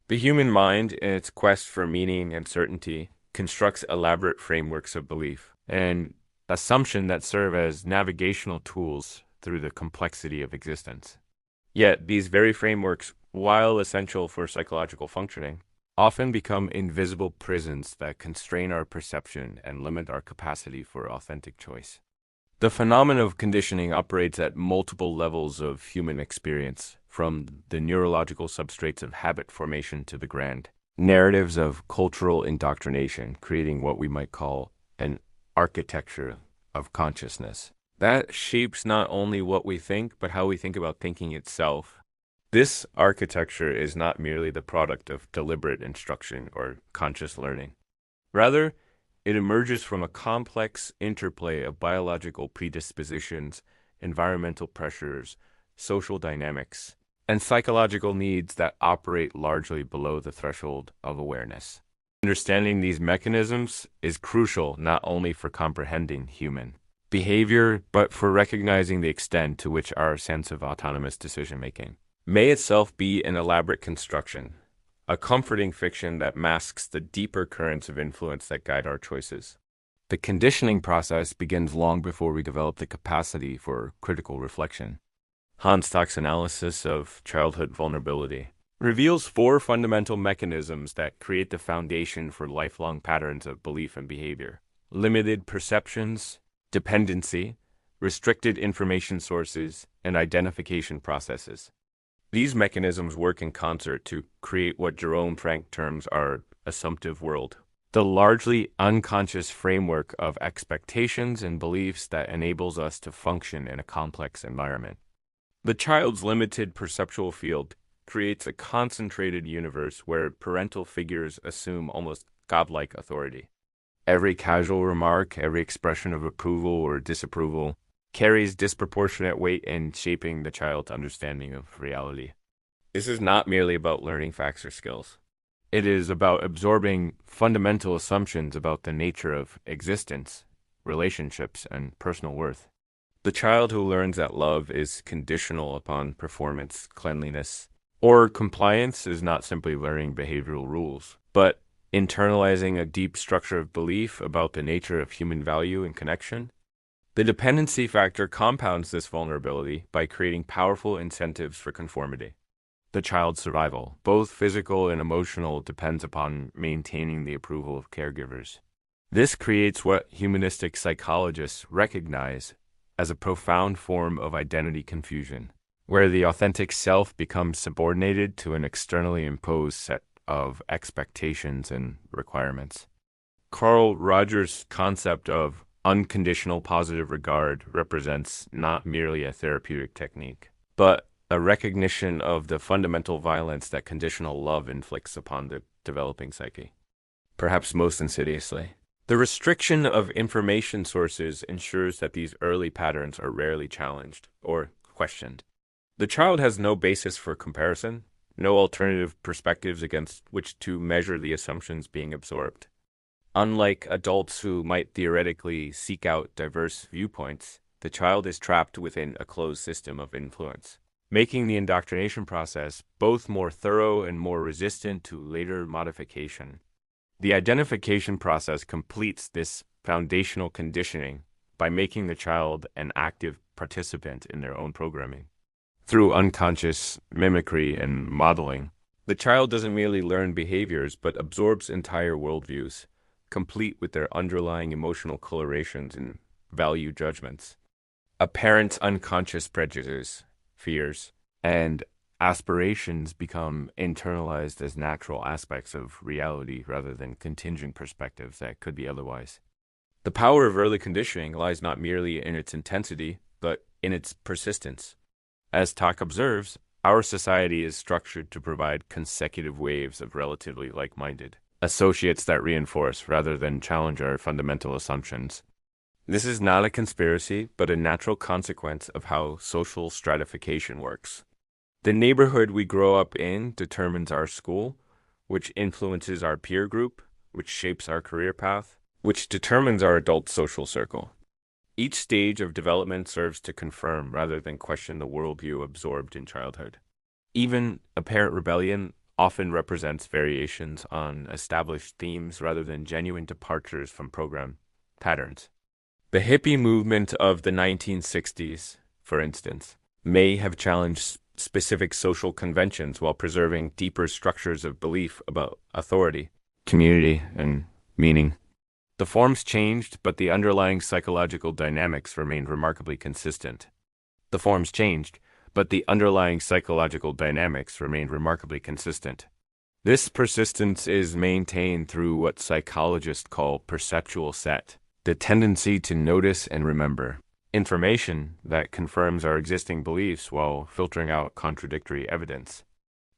The human mind, in its quest for meaning and certainty, constructs elaborate frameworks of belief and assumption that serve as navigational tools through the complexity of existence. Yet, these very frameworks, while essential for psychological functioning, often become invisible prisons that constrain our perception and limit our capacity for authentic choice. The phenomenon of conditioning operates at multiple levels of human experience, from the neurological substrates of habit formation to the grand narratives of cultural indoctrination, creating what we might call an architecture of consciousness. That shapes not only what we think, but how we think about thinking itself. This architecture is not merely the product of deliberate instruction or conscious learning. Rather, it emerges from a complex interplay of biological predispositions, environmental pressures, social dynamics, and psychological needs that operate largely below the threshold of awareness. Understanding these mechanisms is crucial not only for comprehending human behavior, but for recognizing the extent to which our sense of autonomous decision-making may itself be an elaborate construction, a comforting fiction that masks the deeper currents of influence that guide our choices. The conditioning process begins long before we develop the capacity for critical reflection. Hanstock's analysis of childhood vulnerability reveals four fundamental mechanisms that create the foundation for lifelong patterns of belief and behavior: limited perceptions, dependency, restricted information sources, and identification processes. These mechanisms work in concert to create what Jerome Frank terms our assumptive world, the largely unconscious framework of expectations and beliefs that enables us to function in a complex environment. The child's limited perceptual field creates a concentrated universe where parental figures assume almost godlike authority. Every casual remark, every expression of approval or disapproval carries disproportionate weight in shaping the child's understanding of reality. This is not merely about learning facts or skills. It is about absorbing fundamental assumptions about the nature of existence, relationships, and personal worth. The child who learns that love is conditional upon performance, cleanliness, or compliance is not simply learning behavioral rules, but internalizing a deep structure of belief about the nature of human value and connection. The dependency factor compounds this vulnerability by creating powerful incentives for conformity. The child's survival, both physical and emotional, depends upon maintaining the approval of caregivers. This creates what humanistic psychologists recognize as a profound form of identity confusion, where the authentic self becomes subordinated to an externally imposed set of expectations and requirements. Carl Rogers' concept of unconditional positive regard represents not merely a therapeutic technique, but a recognition of the fundamental violence that conditional love inflicts upon the developing psyche. Perhaps most insidiously, the restriction of information sources ensures that these early patterns are rarely challenged or questioned. The child has no basis for comparison, no alternative perspectives against which to measure the assumptions being absorbed. Unlike adults who might theoretically seek out diverse viewpoints, the child is trapped within a closed system of influence, making the indoctrination process both more thorough and more resistant to later modification. The identification process completes this foundational conditioning by making the child an active participant in their own programming. Through unconscious mimicry and modeling, the child doesn't merely learn behaviors but absorbs entire worldviews, complete with their underlying emotional colorations and value judgments. A parent's unconscious prejudices, fears, and aspirations become internalized as natural aspects of reality rather than contingent perspectives that could be otherwise. The power of early conditioning lies not merely in its intensity, but in its persistence. As Talk observes, our society is structured to provide consecutive waves of relatively like-minded associates that reinforce rather than challenge our fundamental assumptions. This is not a conspiracy, but a natural consequence of how social stratification works. The neighborhood we grow up in determines our school, which influences our peer group, which shapes our career path, which determines our adult social circle. Each stage of development serves to confirm rather than question the worldview absorbed in childhood. Even apparent rebellion, often represents variations on established themes rather than genuine departures from program patterns. The hippie movement of the 1960s, for instance, may have challenged specific social conventions while preserving deeper structures of belief about authority, community, and meaning. The forms changed, but the underlying psychological dynamics remained remarkably consistent. The forms changed, but the underlying psychological dynamics remained remarkably consistent. This persistence is maintained through what psychologists call perceptual set, the tendency to notice and remember information that confirms our existing beliefs while filtering out contradictory evidence.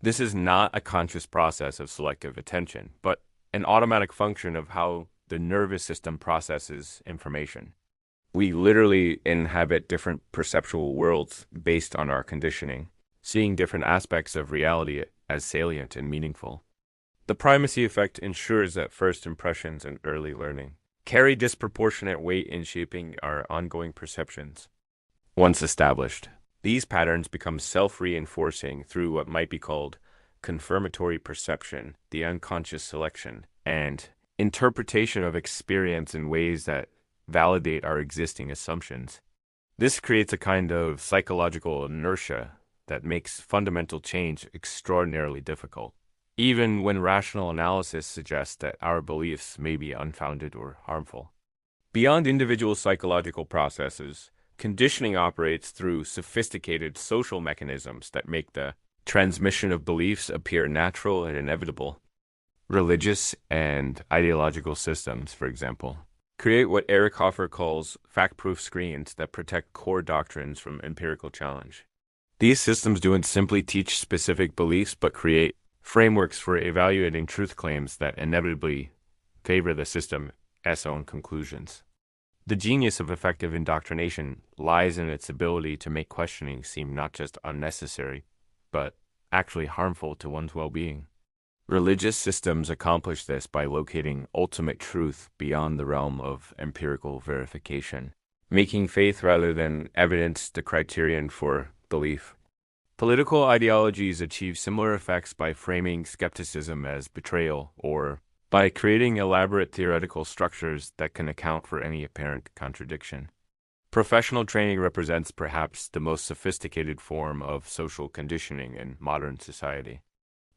This is not a conscious process of selective attention, but an automatic function of how the nervous system processes information. We literally inhabit different perceptual worlds based on our conditioning, seeing different aspects of reality as salient and meaningful. The primacy effect ensures that first impressions and early learning carry disproportionate weight in shaping our ongoing perceptions. Once established, these patterns become self-reinforcing through what might be called confirmatory perception, the unconscious selection, and interpretation of experience in ways that validate our existing assumptions. This creates a kind of psychological inertia that makes fundamental change extraordinarily difficult, even when rational analysis suggests that our beliefs may be unfounded or harmful. Beyond individual psychological processes, conditioning operates through sophisticated social mechanisms that make the transmission of beliefs appear natural and inevitable. Religious and ideological systems, for example, create what Eric Hoffer calls fact-proof screens that protect core doctrines from empirical challenge. These systems don't simply teach specific beliefs, but create frameworks for evaluating truth claims that inevitably favor the system's own conclusions. The genius of effective indoctrination lies in its ability to make questioning seem not just unnecessary, but actually harmful to one's well-being. Religious systems accomplish this by locating ultimate truth beyond the realm of empirical verification, making faith rather than evidence the criterion for belief. Political ideologies achieve similar effects by framing skepticism as betrayal or by creating elaborate theoretical structures that can account for any apparent contradiction. Professional training represents perhaps the most sophisticated form of social conditioning in modern society.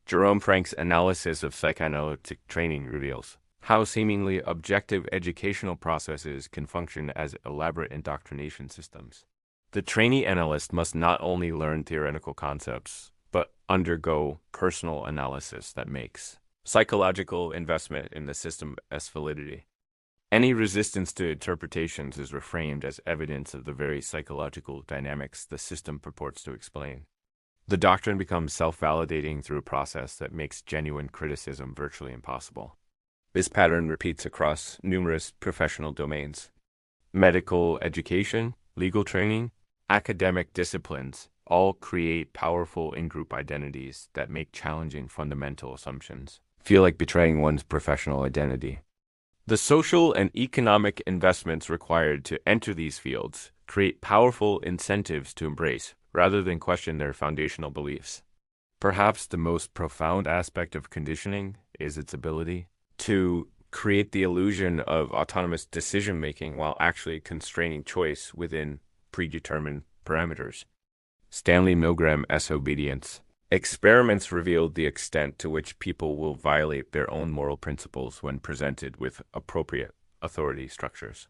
Jerome Frank's analysis of psychoanalytic training reveals how seemingly objective educational processes can function as elaborate indoctrination systems. The trainee analyst must not only learn theoretical concepts, but undergo personal analysis that makes psychological investment in the system's validity. Any resistance to interpretations is reframed as evidence of the very psychological dynamics the system purports to explain. The doctrine becomes self-validating through a process that makes genuine criticism virtually impossible. This pattern repeats across numerous professional domains. Medical education, legal training, academic disciplines all create powerful in-group identities that make challenging fundamental assumptions feel like betraying one's professional identity. The social and economic investments required to enter these fields create powerful incentives to embrace rather than question their foundational beliefs. Perhaps the most profound aspect of conditioning is its ability to create the illusion of autonomous decision-making while actually constraining choice within predetermined parameters. Stanley Milgram's obedience. Experiments revealed the extent to which people will violate their own moral principles when presented with appropriate authority structures.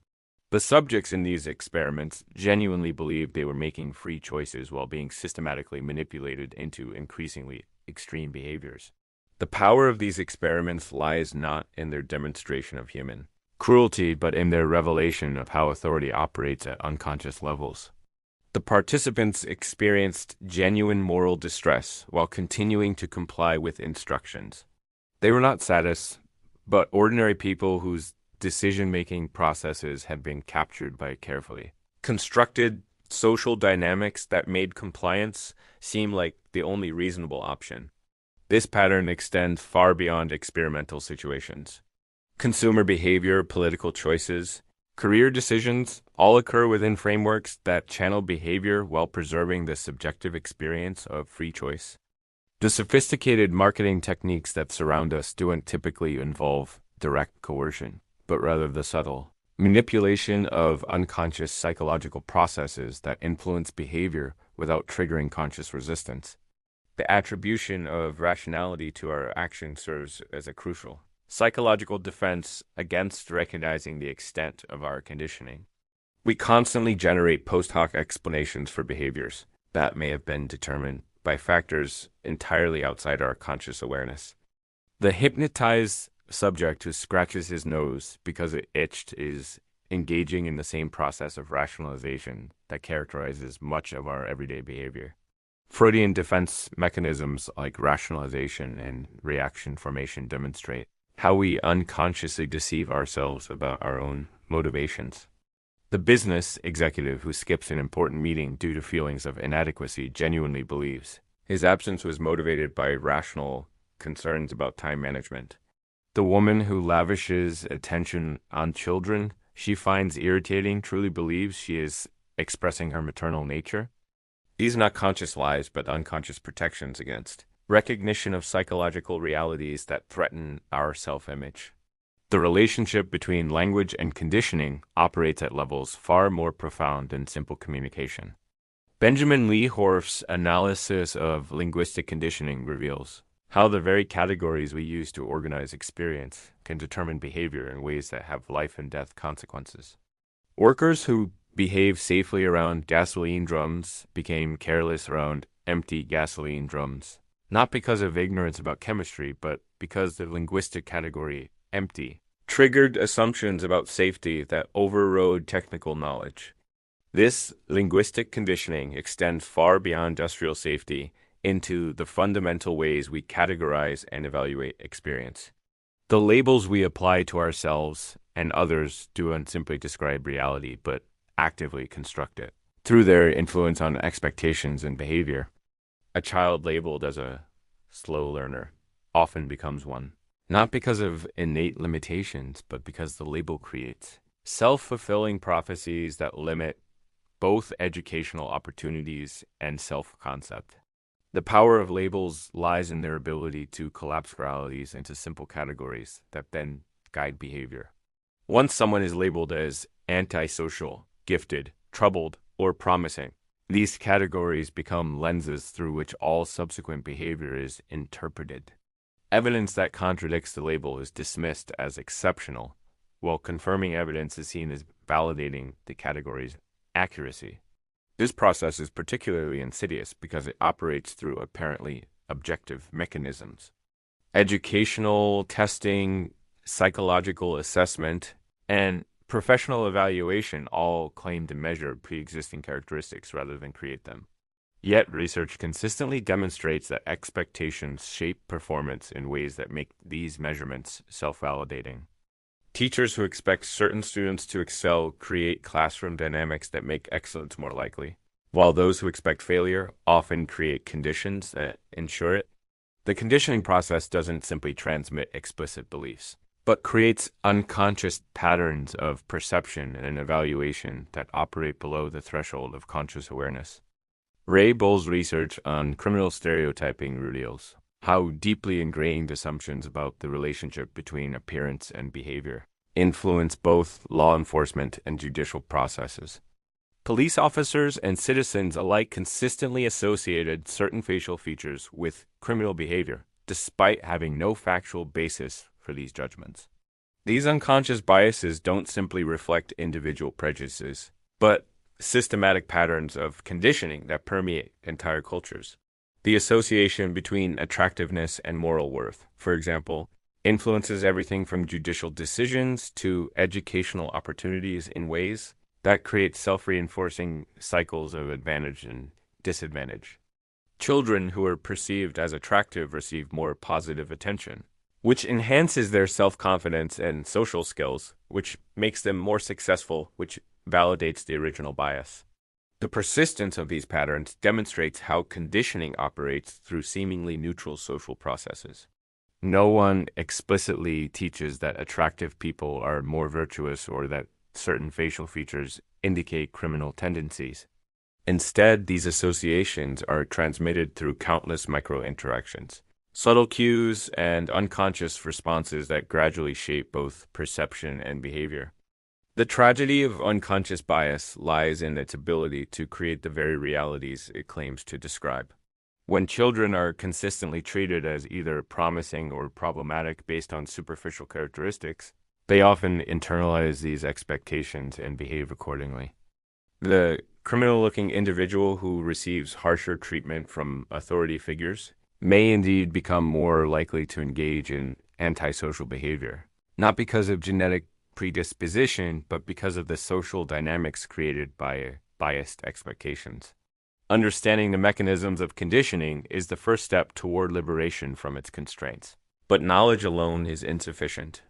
The subjects in these experiments genuinely believed they were making free choices while being systematically manipulated into increasingly extreme behaviors. The power of these experiments lies not in their demonstration of human cruelty, but in their revelation of how authority operates at unconscious levels. The participants experienced genuine moral distress while continuing to comply with instructions. They were not sadists, but ordinary people whose decision-making processes had been captured by carefully constructed social dynamics that made compliance seem like the only reasonable option. This pattern extends far beyond experimental situations. Consumer behavior, political choices, career decisions all occur within frameworks that channel behavior while preserving the subjective experience of free choice. The sophisticated marketing techniques that surround us don't typically involve direct coercion, but rather the subtle manipulation of unconscious psychological processes that influence behavior without triggering conscious resistance. The attribution of rationality to our actions serves as a crucial psychological defense against recognizing the extent of our conditioning. We constantly generate post hoc explanations for behaviors that may have been determined by factors entirely outside our conscious awareness. The hypnotized subject who scratches his nose because it itched is engaging in the same process of rationalization that characterizes much of our everyday behavior. Freudian defense mechanisms like rationalization and reaction formation demonstrate how we unconsciously deceive ourselves about our own motivations. The business executive who skips an important meeting due to feelings of inadequacy genuinely believes his absence was motivated by rational concerns about time management. The woman who lavishes attention on children she finds irritating truly believes she is expressing her maternal nature. These are not conscious lies, but unconscious protections against recognition of psychological realities that threaten our self-image. The relationship between language and conditioning operates at levels far more profound than simple communication. Benjamin Lee Horf's analysis of linguistic conditioning reveals how the very categories we use to organize experience can determine behavior in ways that have life and death consequences. Workers who behave safely around gasoline drums became careless around empty gasoline drums, not because of ignorance about chemistry, but because the linguistic category empty triggered assumptions about safety that overrode technical knowledge. This linguistic conditioning extends far beyond industrial safety into the fundamental ways we categorize and evaluate experience. The labels we apply to ourselves and others don't simply describe reality, but actively construct it through their influence on expectations and behavior. A child labeled as a slow learner often becomes one, not because of innate limitations, but because the label creates self-fulfilling prophecies that limit both educational opportunities and self-concept. The power of labels lies in their ability to collapse realities into simple categories that then guide behavior. Once someone is labeled as antisocial, gifted, troubled, or promising, these categories become lenses through which all subsequent behavior is interpreted. Evidence that contradicts the label is dismissed as exceptional, while confirming evidence is seen as validating the category's accuracy. This process is particularly insidious because it operates through apparently objective mechanisms. Educational testing, psychological assessment, and professional evaluation all claim to measure pre-existing characteristics rather than create them. Yet research consistently demonstrates that expectations shape performance in ways that make these measurements self-validating. Teachers who expect certain students to excel create classroom dynamics that make excellence more likely, while those who expect failure often create conditions that ensure it. The conditioning process doesn't simply transmit explicit beliefs, but creates unconscious patterns of perception and evaluation that operate below the threshold of conscious awareness. Ray Bull's research on criminal stereotyping reveals how deeply ingrained assumptions about the relationship between appearance and behavior influence both law enforcement and judicial processes. Police officers and citizens alike consistently associated certain facial features with criminal behavior, despite having no factual basis for these judgments. These unconscious biases don't simply reflect individual prejudices, but systematic patterns of conditioning that permeate entire cultures. The association between attractiveness and moral worth, for example, influences everything from judicial decisions to educational opportunities in ways that create self-reinforcing cycles of advantage and disadvantage. Children who are perceived as attractive receive more positive attention, which enhances their self-confidence and social skills, which makes them more successful, which validates the original bias. The persistence of these patterns demonstrates how conditioning operates through seemingly neutral social processes. No one explicitly teaches that attractive people are more virtuous or that certain facial features indicate criminal tendencies. Instead, these associations are transmitted through countless micro-interactions, subtle cues, and unconscious responses that gradually shape both perception and behavior. The tragedy of unconscious bias lies in its ability to create the very realities it claims to describe. When children are consistently treated as either promising or problematic based on superficial characteristics, they often internalize these expectations and behave accordingly. The criminal-looking individual who receives harsher treatment from authority figures may indeed become more likely to engage in antisocial behavior, not because of genetic predisposition, but because of the social dynamics created by biased expectations. Understanding the mechanisms of conditioning is the first step toward liberation from its constraints. But knowledge alone is insufficient.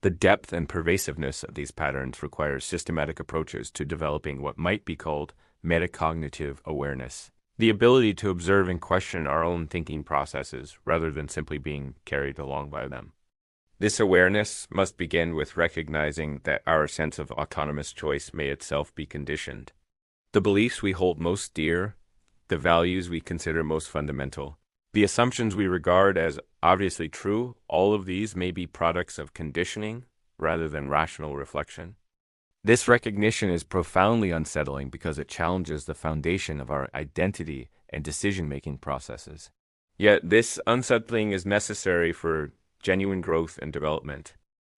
The depth and pervasiveness of these patterns requires systematic approaches to developing what might be called metacognitive awareness, the ability to observe and question our own thinking processes rather than simply being carried along by them. This awareness must begin with recognizing that our sense of autonomous choice may itself be conditioned. The beliefs we hold most dear, the values we consider most fundamental, the assumptions we regard as obviously true, all of these may be products of conditioning rather than rational reflection. This recognition is profoundly unsettling because it challenges the foundation of our identity and decision-making processes. Yet this unsettling is necessary for genuine growth and development.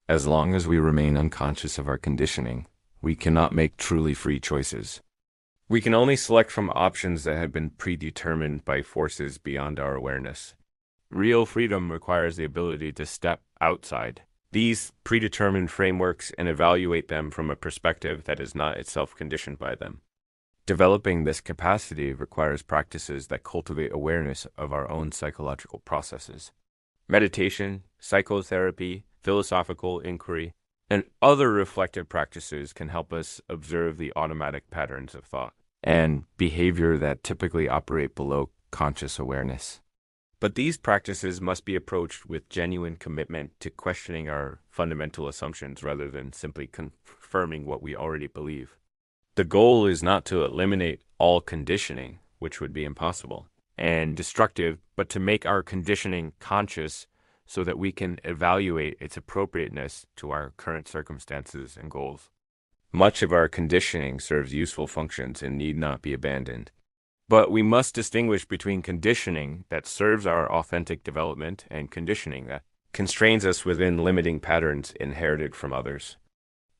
As long as we remain unconscious of our conditioning, we cannot make truly free choices. We can only select from options that have been predetermined by forces beyond our awareness. Real freedom requires the ability to step outside these predetermined frameworks and evaluate them from a perspective that is not itself conditioned by them. Developing this capacity requires practices that cultivate awareness of our own psychological processes. Meditation, psychotherapy, philosophical inquiry, and other reflective practices can help us observe the automatic patterns of thought and behavior that typically operate below conscious awareness. But these practices must be approached with genuine commitment to questioning our fundamental assumptions rather than simply confirming what we already believe. The goal is not to eliminate all conditioning, which would be impossible and destructive, but to make our conditioning conscious so that we can evaluate its appropriateness to our current circumstances and goals. Much of our conditioning serves useful functions and need not be abandoned. But we must distinguish between conditioning that serves our authentic development and conditioning that constrains us within limiting patterns inherited from others.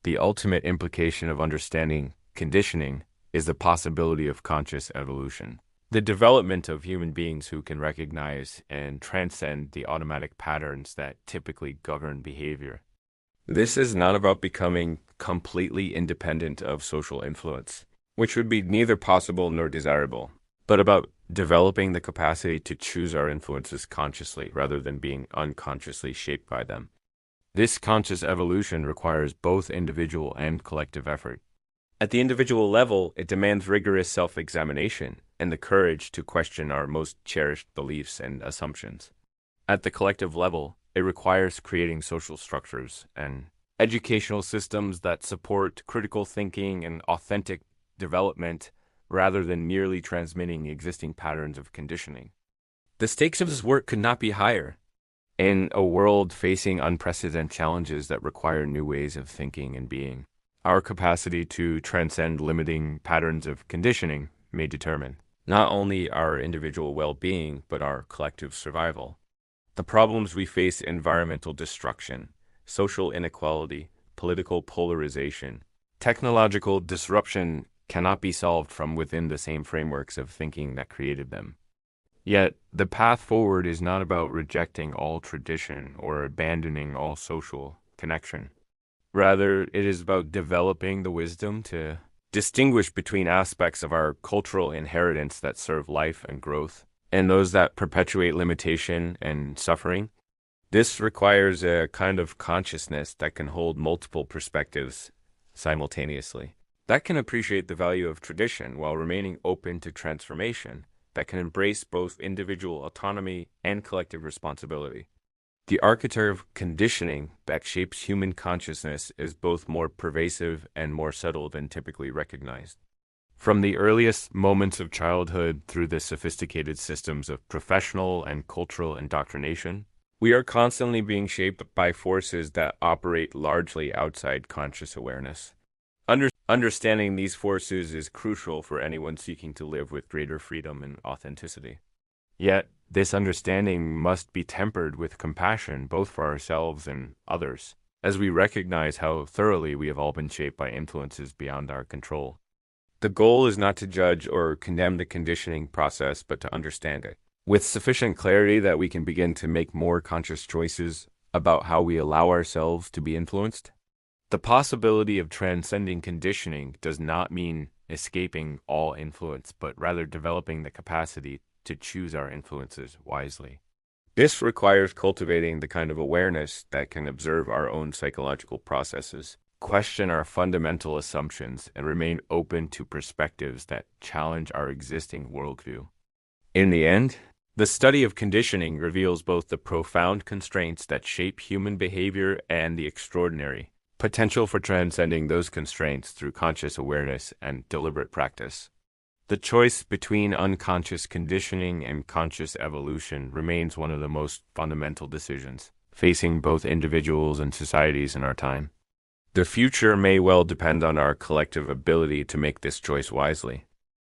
The ultimate implication of understanding conditioning is the possibility of conscious evolution, the development of human beings who can recognize and transcend the automatic patterns that typically govern behavior. This is not about becoming completely independent of social influence, which would be neither possible nor desirable, but about developing the capacity to choose our influences consciously rather than being unconsciously shaped by them. This conscious evolution requires both individual and collective effort. At the individual level, it demands rigorous self-examination and the courage to question our most cherished beliefs and assumptions. At the collective level, it requires creating social structures and educational systems that support critical thinking and authentic development rather than merely transmitting existing patterns of conditioning. The stakes of this work could not be higher. In a world facing unprecedented challenges that require new ways of thinking and being, our capacity to transcend limiting patterns of conditioning may determine not only our individual well-being, but our collective survival. The problems we face: environmental destruction, social inequality, political polarization, technological disruption cannot be solved from within the same frameworks of thinking that created them. Yet, the path forward is not about rejecting all tradition or abandoning all social connection. Rather, it is about developing the wisdom to distinguish between aspects of our cultural inheritance that serve life and growth, and those that perpetuate limitation and suffering. This requires a kind of consciousness that can hold multiple perspectives simultaneously, that can appreciate the value of tradition while remaining open to transformation, that can embrace both individual autonomy and collective responsibility. The architecture of conditioning that shapes human consciousness is both more pervasive and more subtle than typically recognized. From the earliest moments of childhood through the sophisticated systems of professional and cultural indoctrination, we are constantly being shaped by forces that operate largely outside conscious awareness. Understanding these forces is crucial for anyone seeking to live with greater freedom and authenticity. Yet, this understanding must be tempered with compassion both for ourselves and others, as we recognize how thoroughly we have all been shaped by influences beyond our control. The goal is not to judge or condemn the conditioning process, but to understand it, with sufficient clarity that we can begin to make more conscious choices about how we allow ourselves to be influenced. The possibility of transcending conditioning does not mean escaping all influence, but rather developing the capacity to choose our influences wisely. This requires cultivating the kind of awareness that can observe our own psychological processes, question our fundamental assumptions, and remain open to perspectives that challenge our existing worldview. In the end, the study of conditioning reveals both the profound constraints that shape human behavior and the extraordinary potential for transcending those constraints through conscious awareness and deliberate practice. The choice between unconscious conditioning and conscious evolution remains one of the most fundamental decisions facing both individuals and societies in our time. The future may well depend on our collective ability to make this choice wisely.